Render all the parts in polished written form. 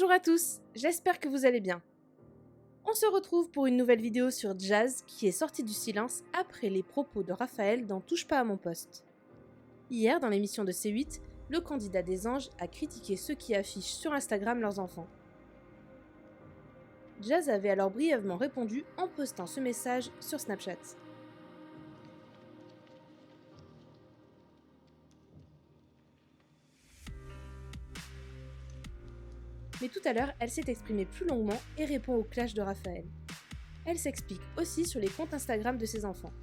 Bonjour à tous, j'espère que vous allez bien. On se retrouve pour une nouvelle vidéo sur Jazz qui est sortie du silence après les propos de Raphaël dans Touche pas à mon poste. Hier, dans l'émission de C8, le candidat des anges a critiqué ceux qui affichent sur Instagram leurs enfants. Jazz avait alors brièvement répondu en postant ce message sur Snapchat. Mais tout à l'heure, elle s'est exprimée plus longuement et répond au clash de Raphaël. Elle s'explique aussi sur les comptes Instagram de ses enfants.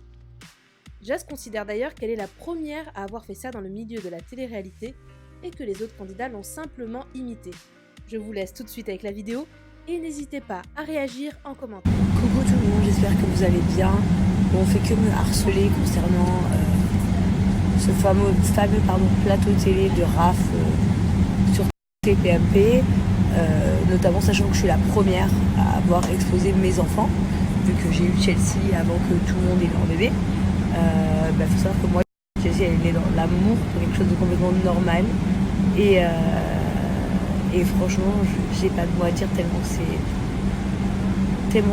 Jazz considère d'ailleurs qu'elle est la première à avoir fait ça dans le milieu de la télé-réalité et que les autres candidats l'ont simplement imité. Je vous laisse tout de suite avec la vidéo et n'hésitez pas à réagir en commentaire. Coucou tout le monde, j'espère que vous allez bien. Bon, on fait que me harceler concernant ce fameux plateau télé de Raph sur TPMP, notamment sachant que je suis la première à avoir exposé mes enfants, vu que j'ai eu Chelsea avant que tout le monde ait leur bébé. Faut savoir que moi, Chelsea, elle est née dans l'amour pour quelque chose de complètement normal. Et franchement, j'ai pas de mots à dire tellement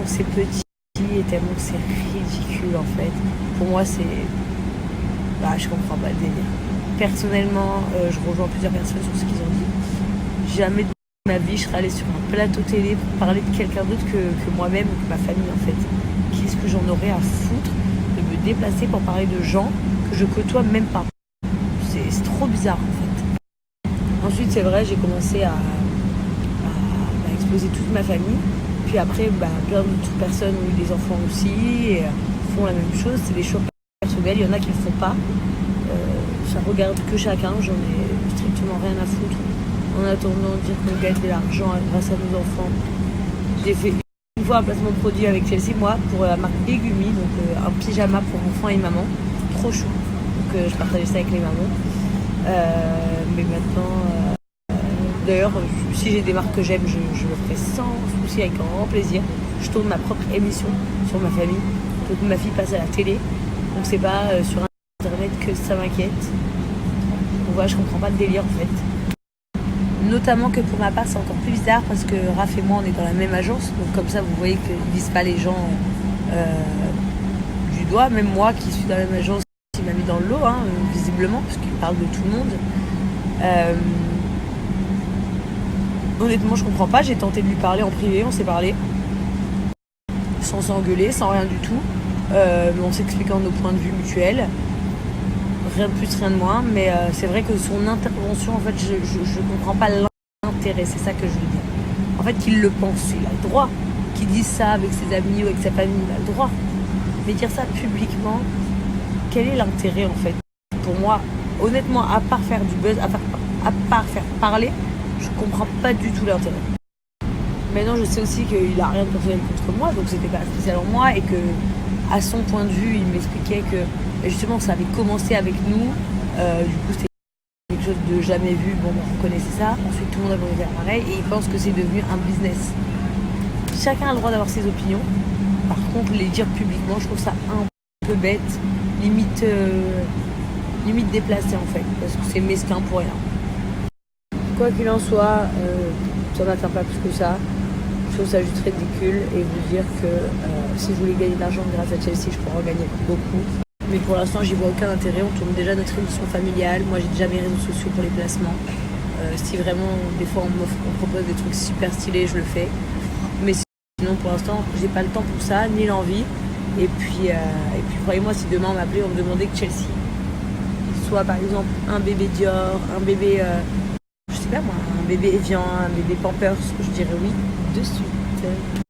c'est petit et tellement c'est ridicule en fait. Pour moi, je comprends pas le délire. Personnellement, je rejoins plusieurs personnes sur ce qu'ils ont dit. Jamais de ma vie je serais allée sur un plateau télé pour parler de quelqu'un d'autre que moi-même ou que ma famille en fait. Qu'est-ce que j'en aurais à foutre de me déplacer pour parler de gens que je côtoie même pas? C'est trop bizarre en fait. Ensuite c'est vrai, j'ai commencé à exposer toute ma famille. Puis après plein d'autres personnes ont eu des enfants aussi et font la même chose. C'est des choix personnels, il y en a qui le font pas. Ça regarde que chacun, j'en ai strictement rien à foutre. En attendant de dire qu'on gagne de l'argent grâce à nos enfants. J'ai fait une fois un placement de produit avec Chelsea, moi, pour la marque Begumi, donc un pyjama pour enfants et maman. Trop chou. Donc je partageais ça avec les mamans. Mais maintenant, d'ailleurs, si j'ai des marques que j'aime, je le ferai sans souci, avec grand plaisir. Je tourne ma propre émission sur ma famille. Donc ma fille passe à la télé. Donc c'est pas sur internet que ça m'inquiète. Donc voilà, je comprends pas le délire en fait. Notamment que pour ma part c'est encore plus bizarre parce que Raph et moi on est dans la même agence, donc comme ça vous voyez qu'ils ne visent pas les gens du doigt. Même moi qui suis dans la même agence, il m'a mis dans le lot visiblement parce qu'il parle de tout le monde. Honnêtement je comprends pas, j'ai tenté de lui parler en privé, on s'est parlé sans s'engueuler, sans rien du tout, mais en s'expliquant nos points de vue mutuels. Rien de plus, rien de moins, mais c'est vrai que son intervention, en fait, je comprends pas l'intérêt, c'est ça que je veux dire. En fait, qu'il le pense, il a le droit. Qu'il dise ça avec ses amis ou avec sa famille, il a le droit. Mais dire ça publiquement, quel est l'intérêt, en fait? Pour moi, honnêtement, à part faire du buzz, à part faire parler, je comprends pas du tout l'intérêt. Maintenant, je sais aussi qu'il a rien de personnel contre moi, donc c'était pas spécialement moi, et que, à son point de vue, il m'expliquait que justement ça avait commencé avec nous, du coup c'était quelque chose de jamais vu, on connaissait ça, ensuite tout le monde a commencé à faire pareil et il pense que c'est devenu un business. Chacun a le droit d'avoir ses opinions, par contre les dire publiquement je trouve ça un peu bête, limite déplacé en fait, parce que c'est mesquin pour rien. Quoi qu'il en soit, ça n'atteint pas plus que ça. Je trouve ça juste ridicule et vous dire que si je voulais gagner de l'argent grâce à Chelsea, je pourrais en gagner beaucoup. Mais pour l'instant, j'y vois aucun intérêt. On tourne déjà notre émission familiale. Moi, j'ai déjà mes réseaux sociaux pour les placements. Si vraiment, des fois, on propose des trucs super stylés, je le fais. Mais sinon, pour l'instant, j'ai pas le temps pour ça, ni l'envie. Et puis croyez-moi, si demain on m'appelait, on me demandait que Chelsea soit par exemple un bébé Dior, un bébé, je sais pas moi, un bébé Evian, un bébé Pampers, je dirais oui de suite.